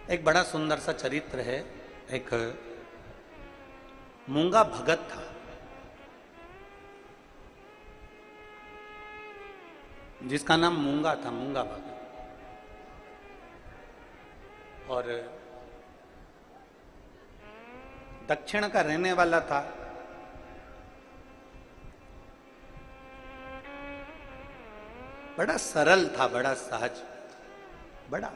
एक बड़ा सुंदर सा चरित्र है। एक मूंगा भगत था, जिसका नाम मूंगा था, मूंगा भगत। और दक्षिण का रहने वाला था। बड़ा सरल था, बड़ा सहज, बड़ा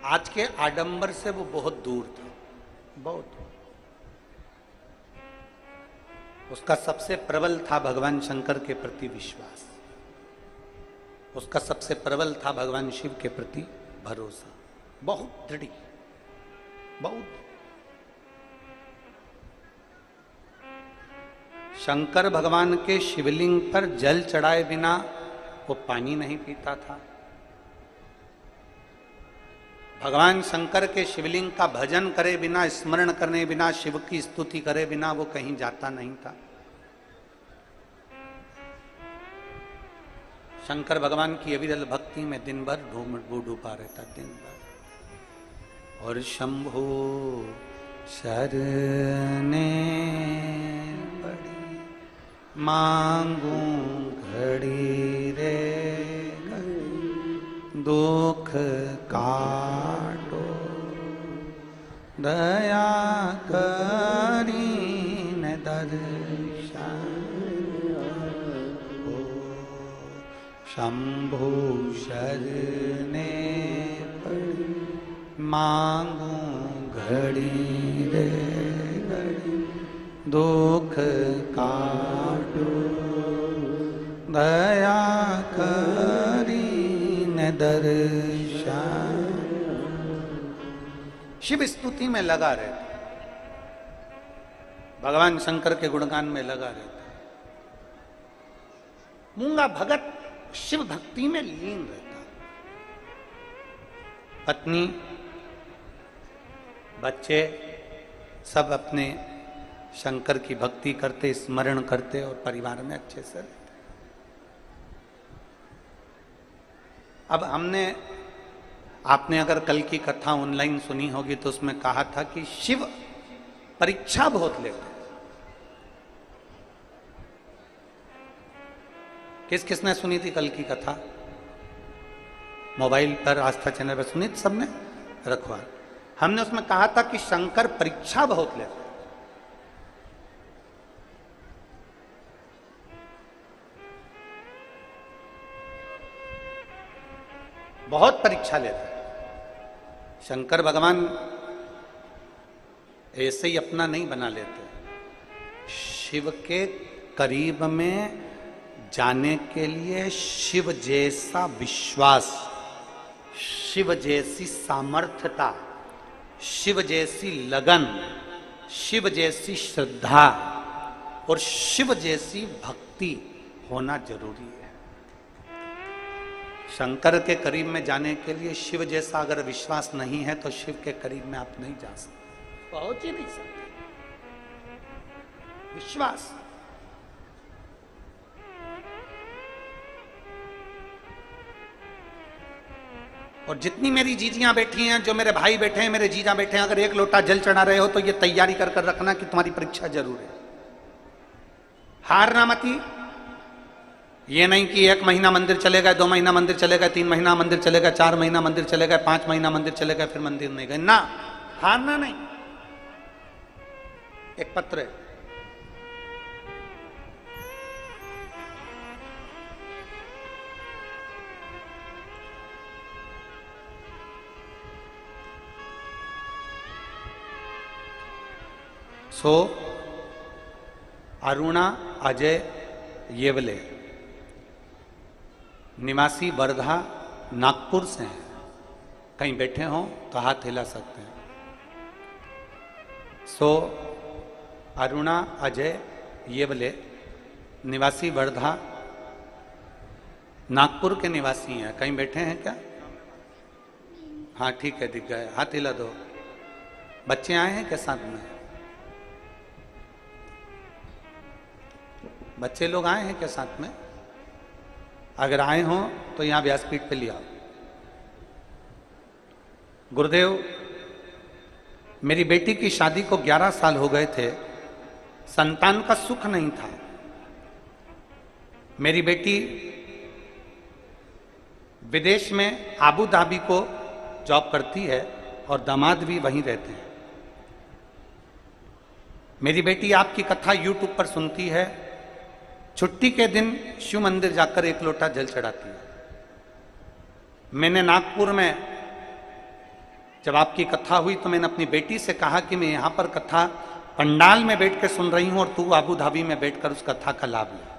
आज के आडंबर से वो बहुत दूर था, बहुत। उसका सबसे प्रबल था भगवान शंकर के प्रति विश्वास, उसका सबसे प्रबल था भगवान शिव के प्रति भरोसा, बहुत दृढ़, बहुत। शंकर भगवान के शिवलिंग पर जल चढ़ाए बिना वो पानी नहीं पीता था। भगवान शंकर के शिवलिंग का भजन करे बिना, स्मरण करने बिना, शिव की स्तुति करे बिना वो कहीं जाता नहीं था। शंकर भगवान की अविरल भक्ति में दिन भर डूबा रहता, दिन भर। और शंभो शरणे पड़ी मांगू घड़ी रे घड़ी, दुख काटो दया करीन दर्शन हो। शंभु शरणे पड़ी मांगू घड़ी रे घड़ी, दुख काटो दया करीन दर्शन। शिव स्तुति में लगा रहता, भगवान शंकर के गुणगान में लगा रहता। मूंगा भगत शिव भक्ति में लीन रहता। पत्नी, बच्चे सब अपने शंकर की भक्ति करते, स्मरण करते और परिवार में अच्छे से रहते। अब आपने अगर कल की कथा ऑनलाइन सुनी होगी तो उसमें कहा था कि शिव परीक्षा बहुत लेते। किसने सुनी थी कल की कथा? मोबाइल पर आस्था चैनल पर सुनी थी सबने? रखवा। हमने उसमें कहा था कि शंकर परीक्षा बहुत लेते, बहुत परीक्षा लेते। शंकर भगवान ऐसे ही अपना नहीं बना लेते। शिव के करीब में जाने के लिए शिव जैसा विश्वास, शिव जैसी सामर्थ्यता, शिव जैसी लगन, शिव जैसी श्रद्धा और शिव जैसी भक्ति होना जरूरी है। शंकर के करीब में जाने के लिए शिव जैसा अगर विश्वास नहीं है तो शिव के करीब में आप नहीं जा सकते, पहुंच ही नहीं सकते। विश्वास। और जितनी मेरी जीजियां बैठी हैं, जो मेरे भाई बैठे हैं, मेरे जीजा बैठे हैं, अगर एक लोटा जल चढ़ा रहे हो तो ये तैयारी कर कर रखना कि तुम्हारी परीक्षा जरूर है। हारना मती। ये नहीं कि 1 महीना मंदिर चले गए, 2 महीना मंदिर चले गए, 3 महीना मंदिर चले गए, 4 महीना मंदिर चले गए, 5 महीना मंदिर चले गए, फिर मंदिर नहीं गए। ना, हारना नहीं। एक पत्र है, सो अरुणा अजय येवले, निवासी वर्धा नागपुर से हैं। कहीं बैठे हों तो हाथ हिला सकते हैं। सो अरुणा अजय येवले, निवासी वर्धा नागपुर के निवासी हैं। कहीं बैठे हैं क्या? हाँ ठीक है, दिख गए, हाथ हिला दो। बच्चे आए हैं क्या साथ में? बच्चे लोग आए हैं क्या साथ में? अगर आए हों तो यहां व्यासपीठ पे ले आओ। गुरुदेव, मेरी बेटी की शादी को 11 साल हो गए थे, संतान का सुख नहीं था। मेरी बेटी विदेश में आबू धाबी को जॉब करती है और दामाद भी वहीं रहते हैं। मेरी बेटी आपकी कथा यूट्यूब पर सुनती है, छुट्टी के दिन शिव मंदिर जाकर 1 लोटा जल चढ़ाती है। मैंने नागपुर में जब आपकी कथा हुई तो मैंने अपनी बेटी से कहा कि मैं यहां पर कथा पंडाल में बैठ कर सुन रही हूं और तू आबू धाबी में बैठकर उस कथा का लाभ ले।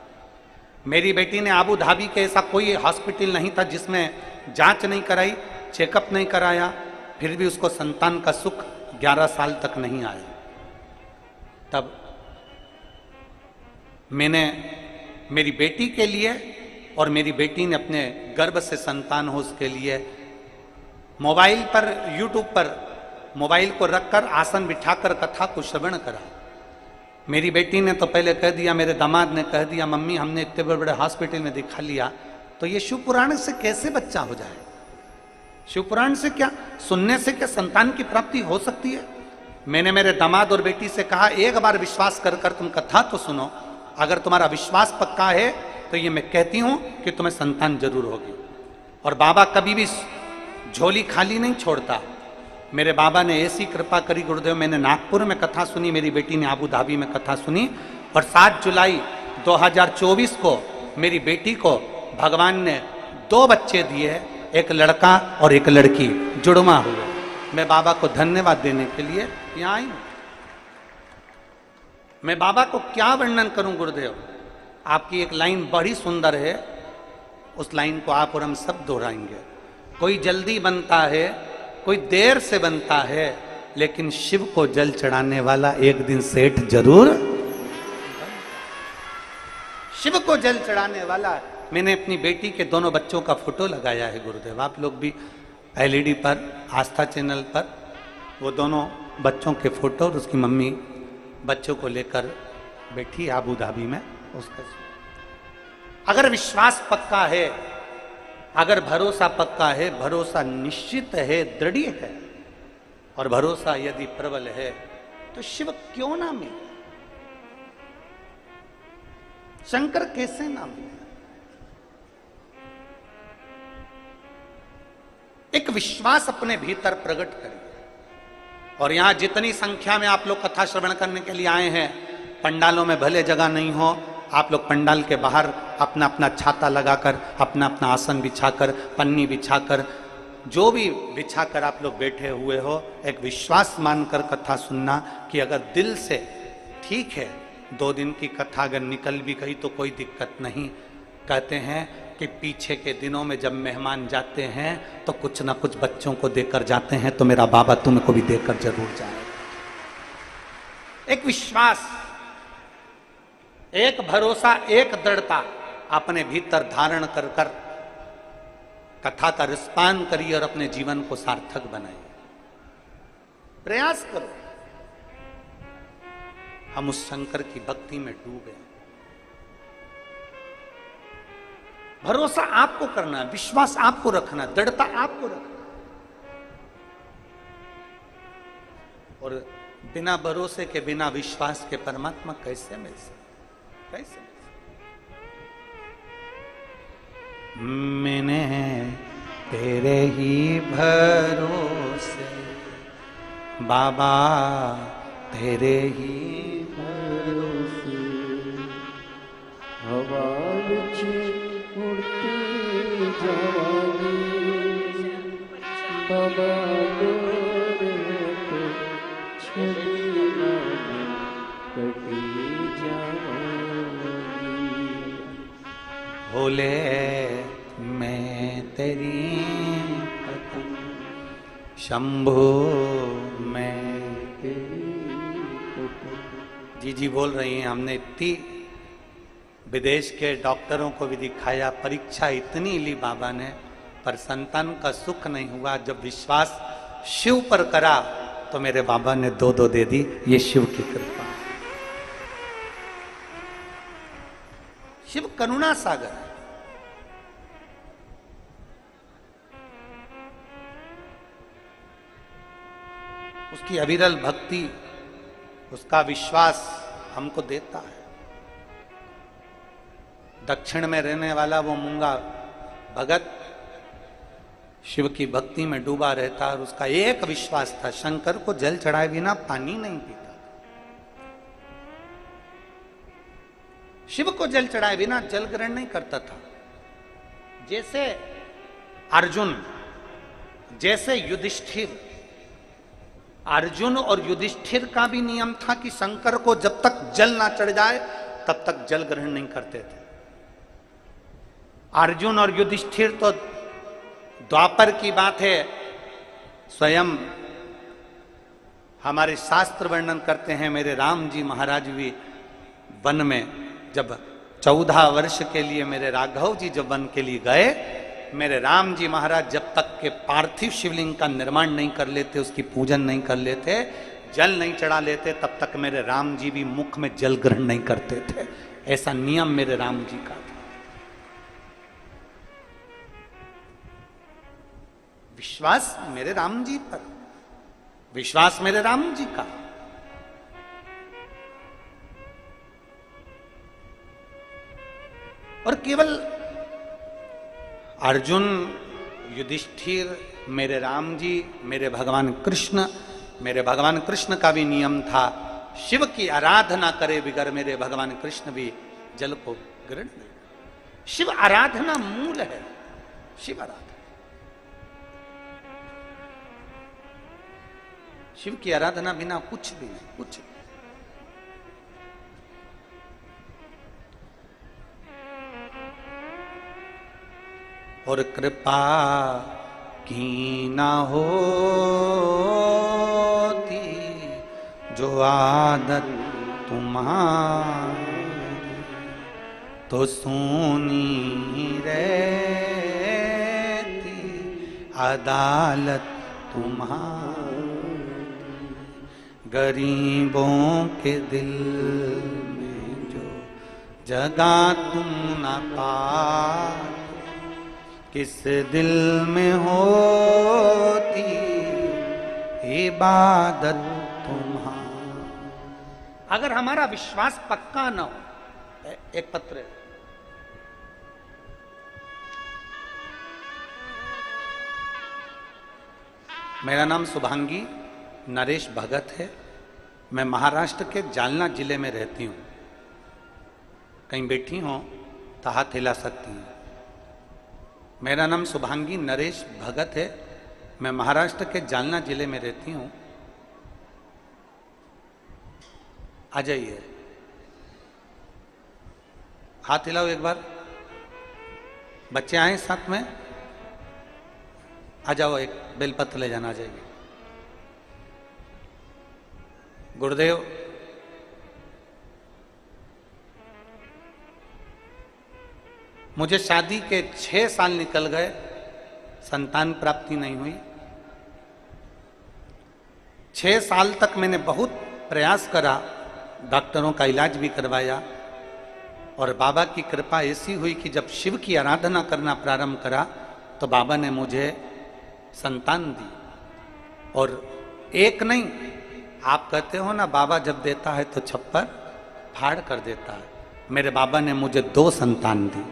मेरी बेटी ने आबू धाबी के ऐसा कोई हॉस्पिटल नहीं था जिसमें जांच नहीं कराई, चेकअप नहीं कराया, फिर भी उसको संतान का सुख 11 साल तक नहीं आया। तब मैंने मेरी बेटी के लिए और मेरी बेटी ने अपने गर्भ से संतान हो उसके लिए मोबाइल पर, यूट्यूब पर मोबाइल को रखकर आसन बिठाकर कथा को श्रवण करा। मेरी बेटी ने तो पहले कह दिया, मेरे दामाद ने कह दिया, मम्मी हमने इतने बड़े बड़े हॉस्पिटल में दिखा लिया, तो ये शिव पुराण से कैसे बच्चा हो जाए? शिव पुराण से क्या, सुनने से क्या संतान की प्राप्ति हो सकती है? मैंने मेरे दामाद और बेटी से कहा, एक बार विश्वास कर कर तुम कथा तो सुनो, अगर तुम्हारा विश्वास पक्का है तो ये मैं कहती हूं कि तुम्हें संतान जरूर होगी। और बाबा कभी भी झोली खाली नहीं छोड़ता। मेरे बाबा ने ऐसी कृपा करी गुरुदेव, मैंने नागपुर में कथा सुनी, मेरी बेटी ने आबू धाबी में कथा सुनी, और 7 जुलाई 2024 को मेरी बेटी को भगवान ने 2 बच्चे दिए, एक लड़का और एक लड़की, जुड़वा हुआ। मैं बाबा को धन्यवाद देने के लिए यहाँ आई हूं। मैं बाबा को क्या वर्णन करूं गुरुदेव? आपकी एक लाइन बड़ी सुंदर है, उस लाइन को आप और हम सब दोहराएंगे। कोई जल्दी बनता है, कोई देर से बनता है, लेकिन शिव को जल चढ़ाने वाला एक दिन सेठ जरूर। शिव को जल चढ़ाने वाला। मैंने अपनी बेटी के दोनों बच्चों का फोटो लगाया है गुरुदेव, आप लोग भी एलईडी पर, आस्था चैनल पर वो दोनों बच्चों के फोटो और उसकी मम्मी बच्चों को लेकर बैठी आबू धाबी में। उसका अगर विश्वास पक्का है, अगर भरोसा पक्का है, भरोसा निश्चित है, दृढ़ है, और भरोसा यदि प्रबल है तो शिव क्यों ना मिले? शंकर कैसे ना मिले? एक विश्वास अपने भीतर प्रकट करिए। और यहां जितनी संख्या में आप लोग कथा श्रवण करने के लिए आए हैं, पंडालों में भले जगह नहीं हो, आप लोग पंडाल के बाहर अपना अपना छाता लगाकर, अपना अपना आसन बिछाकर, पन्नी बिछाकर, जो भी बिछाकर आप लोग बैठे हुए हो, एक विश्वास मानकर कथा सुनना कि अगर दिल से ठीक है, 2 दिन की कथा अगर निकल भी गई तो कोई दिक्कत नहीं। कहते हैं कि पीछे के दिनों में जब मेहमान जाते हैं तो कुछ ना कुछ बच्चों को देकर जाते हैं, तो मेरा बाबा तुमको भी देकर जरूर जाए। एक विश्वास, एक भरोसा, एक दृढ़ता अपने भीतर धारण कर कर कथा का रिस्पान करिए और अपने जीवन को सार्थक बनाइए। प्रयास करो। हम उस शंकर की भक्ति में डूबे। भरोसा आपको करना है, विश्वास आपको रखना, दृढ़ता आपको रखना। और बिना भरोसे के, बिना विश्वास के परमात्मा कैसे मिल सकता? कैसे? मैंने तेरे ही भरोसे बाबा, तेरे ही भरोसे हवा विच उड़ती जवानी, बाबा तेरे को छड़ी ना कटी जाऊंगी। भोले मैं तेरी पतंग, शंभो मैं तेरी पतंग। जी बोल रही हैं, हमने इतनी विदेश के डॉक्टरों को भी दिखाया, परीक्षा इतनी ली बाबा ने, पर संतान का सुख नहीं हुआ। जब विश्वास शिव पर करा तो मेरे बाबा ने 2 दे दी। ये शिव की कृपा। शिव करुणा सागर है। उसकी अविरल भक्ति, उसका विश्वास हमको देता है। दक्षिण में रहने वाला वो मूंगा भगत शिव की भक्ति में डूबा रहता और उसका एक विश्वास था, शंकर को जल चढ़ाए बिना पानी नहीं पीता। शिव को जल चढ़ाए बिना जल ग्रहण नहीं करता था। जैसे अर्जुन, जैसे युधिष्ठिर, अर्जुन और युधिष्ठिर का भी नियम था कि शंकर को जब तक जल ना चढ़ जाए तब तक जल ग्रहण नहीं करते थे। अर्जुन और युधिष्ठिर तो द्वापर की बात है, स्वयं हमारे शास्त्र वर्णन करते हैं। मेरे राम जी महाराज भी वन में जब 14 वर्ष के लिए मेरे राघव जी जब वन के लिए गए, मेरे राम जी महाराज जब तक के पार्थिव शिवलिंग का निर्माण नहीं कर लेते, उसकी पूजन नहीं कर लेते, जल नहीं चढ़ा लेते, तब तक मेरे राम जी भी मुख में जल ग्रहण नहीं करते थे। ऐसा नियम मेरे राम जी का था। विश्वास मेरे राम जी पर, विश्वास मेरे राम जी का। और केवल अर्जुन, युधिष्ठिर, मेरे राम जी, मेरे भगवान कृष्ण का भी नियम था, शिव की आराधना करे बिगर मेरे भगवान कृष्ण भी जल को ग्रहण नहीं। शिव आराधना मूल है, शिव आराधना। शिव की आराधना बिना कुछ भी नहीं, कुछ भी। और कृपा की ना होती जो आदत तुम्हारी, तो सुनी रहती अदालत तुम्हारी। गरीबों के दिल में जो जगह तुम न पाते, किस दिल में होती इबादत तुम्हारी। अगर हमारा विश्वास पक्का न हो, एक पत्र है, मेरा नाम शुभांगी नरेश भगत है। मैं महाराष्ट्र के जालना जिले में रहती हूँ। कहीं बैठी हो तो हाथ हिला सकती हैं। मेरा नाम शुभांगी नरेश भगत है। मैं महाराष्ट्र के जालना जिले में रहती हूँ। आ जाइए, हाथ हिलाओ एक बार। बच्चे आए साथ में, आ जाओ, एक बेलपत्र ले जाना। आ जाइए। गुरुदेव, मुझे शादी के 6 साल निकल गए, संतान प्राप्ति नहीं हुई। 6 साल तक मैंने बहुत प्रयास करा, डॉक्टरों का इलाज भी करवाया, और बाबा की कृपा ऐसी हुई कि जब शिव की आराधना करना प्रारंभ करा तो बाबा ने मुझे संतान दी। और एक नहीं, आप कहते हो ना बाबा जब देता है तो छप्पर फाड़ कर देता है। मेरे बाबा ने मुझे 2 संतान दी।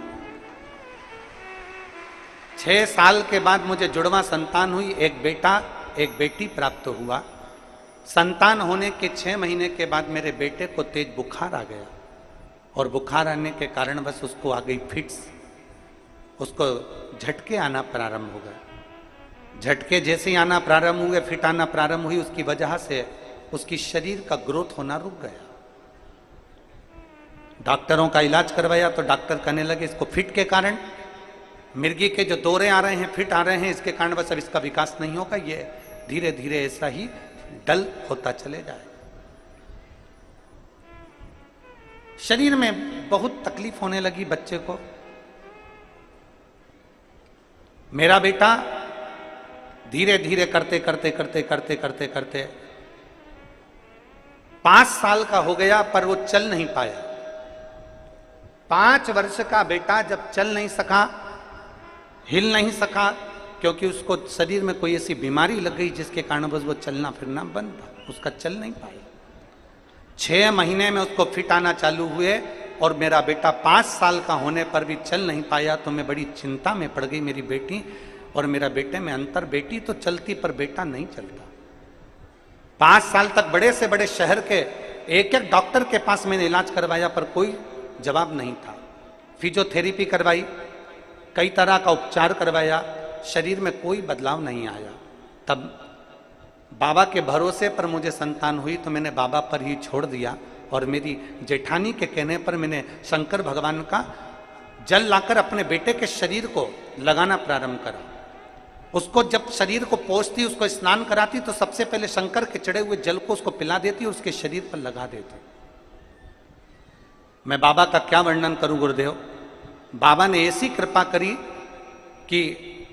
6 साल के बाद मुझे जुड़वा संतान हुई, एक बेटा एक बेटी प्राप्त हुआ। संतान होने के 6 महीने के बाद मेरे बेटे को तेज बुखार आ गया, और बुखार आने के कारण बस उसको आ गई फिट्स, उसको झटके आना प्रारंभ हो गए। झटके जैसे ही आना प्रारंभ हुए, फिट आना प्रारंभ हुई, उसकी वजह से उसकी शरीर का ग्रोथ होना रुक गया। डॉक्टरों का इलाज करवाया तो डॉक्टर कहने लगे इसको फिट के कारण, मिर्गी के जो दौरे आ रहे हैं, फिट आ रहे हैं, इसके कारण बस अब इसका विकास नहीं होगा, ये धीरे धीरे ऐसा ही डल होता चले जाए। शरीर में बहुत तकलीफ होने लगी बच्चे को। मेरा बेटा धीरे धीरे करते करते करते करते करते करते 5 साल का हो गया, पर वो चल नहीं पाया। 5 वर्ष का बेटा जब चल नहीं सका, हिल नहीं सका, क्योंकि उसको शरीर में कोई ऐसी बीमारी लग गई जिसके कारण बस वो चलना फिरना बंद था, उसका चल नहीं पाया। 6 महीने में उसको फिट आना चालू हुए और मेरा बेटा 5 साल का होने पर भी चल नहीं पाया। तो मैं बड़ी चिंता में पड़ गई। मेरी बेटी और मेरा बेटे में अंतर, बेटी तो चलती पर बेटा नहीं चलता। 5 साल तक बड़े से बड़े शहर के एक एक डॉक्टर के पास मैंने इलाज करवाया पर कोई जवाब नहीं था। फिजियोथेरेपी करवाई, कई तरह का उपचार करवाया, शरीर में कोई बदलाव नहीं आया। तब बाबा के भरोसे पर मुझे संतान हुई तो मैंने बाबा पर ही छोड़ दिया और मेरी जेठानी के कहने पर मैंने शंकर भगवान का जल लाकर अपने बेटे के शरीर को लगाना प्रारंभ करा। उसको जब शरीर को पोंछती, उसको स्नान कराती तो सबसे पहले शंकर के चढ़े हुए जल को उसको पिला देती और उसके शरीर पर लगा देती। मैं बाबा का क्या वर्णन करूं गुरुदेव। बाबा ने ऐसी कृपा करी कि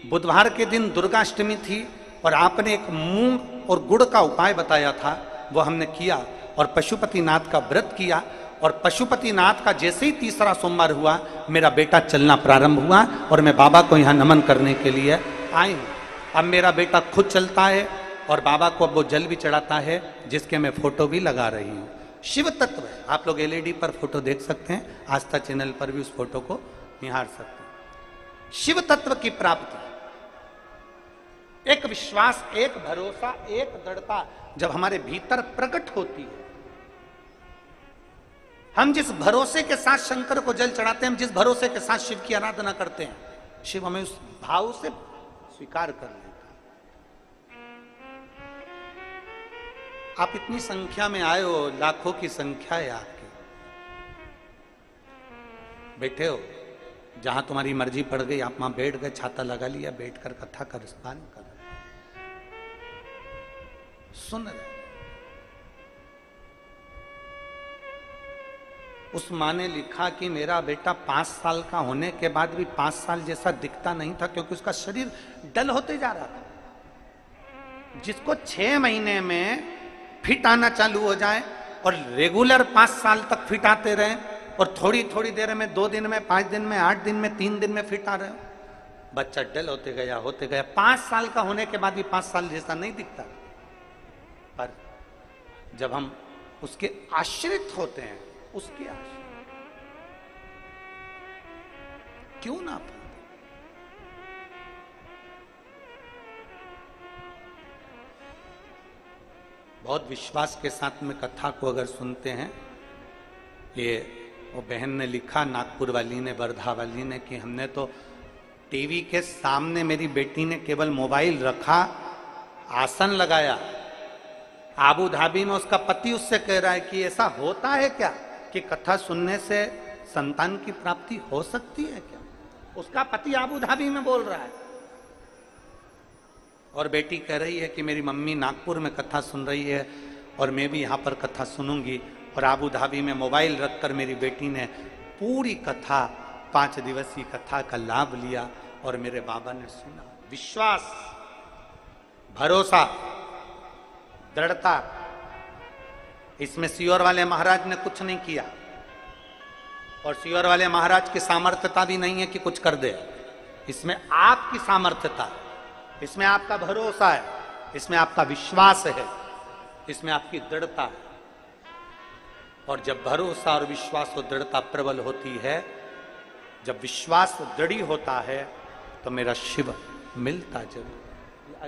बुधवार के दिन दुर्गाष्टमी थी और आपने एक मूंग और गुड़ का उपाय बताया था, वो हमने किया और पशुपतिनाथ का व्रत किया। और पशुपतिनाथ का जैसे ही तीसरा सोमवार हुआ मेरा बेटा चलना प्रारंभ हुआ और मैं बाबा को यहाँ नमन करने के लिए आई हूँ। अब मेरा बेटा खुद चलता है और बाबा को अब वो जल भी चढ़ाता है, जिसके मैं फोटो भी लगा रही हूँ। शिव तत्व है, आप लोग एलईडी पर फोटो देख सकते हैं, आस्था चैनल पर भी उस फोटो को निहार सकते हैं। शिव तत्व की प्राप्ति, एक विश्वास, एक भरोसा, एक दृढ़ता जब हमारे भीतर प्रकट होती है, हम जिस भरोसे के साथ शंकर को जल चढ़ाते हैं, हम जिस भरोसे के साथ शिव की आराधना करते हैं, शिव हमें उस भाव से स्वीकार कर लेता है। आप इतनी संख्या में आए हो, लाखों की संख्या है आपकी, बैठे हो, जहां तुम्हारी मर्जी पड़ गई आप वहां बैठ गए, छाता लगा लिया, बैठकर कथा कर स्तुति कर रहे, सुन रहे। उस माँ ने लिखा कि मेरा बेटा 5 साल का होने के बाद भी 5 साल जैसा दिखता नहीं था, क्योंकि उसका शरीर डल होते जा रहा था। जिसको 6 महीने में फिट आना चालू हो जाए और रेगुलर 5 साल तक फिट आते रहे और थोड़ी थोड़ी देर में 2 दिन में, 5 दिन में, 8 दिन में, 3 दिन में फिट आ रहे हो, बच्चा डल होते गया। 5 साल का होने के बाद भी 5 साल जैसा नहीं दिखता। पर जब हम उसके आश्रित होते हैं, उसके आश्रित क्यों ना पाते? बहुत विश्वास के साथ में कथा को अगर सुनते हैं, ये वो बहन ने लिखा, नागपुर वाली ने, वर्धा वाली ने, कि हमने तो टीवी के सामने मेरी बेटी ने केवल मोबाइल रखा, आसन लगाया, आबू धाबी में उसका पति उससे कह रहा है कि ऐसा होता है क्या कि कथा सुनने से संतान की प्राप्ति हो सकती है क्या? उसका पति आबू धाबी में बोल रहा है और बेटी कह रही है कि मेरी मम्मी नागपुर में कथा सुन रही है और मैं भी यहाँ पर कथा सुनूंगी। और आबू धाबी में मोबाइल रखकर मेरी बेटी ने पूरी कथा, 5 दिवसीय कथा का लाभ लिया और मेरे बाबा ने सुना। विश्वास, भरोसा, दृढ़ता, इसमें सियोर वाले महाराज ने कुछ नहीं किया और सियोर वाले महाराज की सामर्थ्यता भी नहीं है कि कुछ कर दे। इसमें आपकी सामर्थ्यता, इसमें आपका भरोसा है, इसमें आपका विश्वास है, इसमें आपकी दृढ़ता है। और जब भरोसा और विश्वास और दृढ़ता प्रबल होती है, जब विश्वास दृढ़ होता है, तो मेरा शिव मिलता जरूर।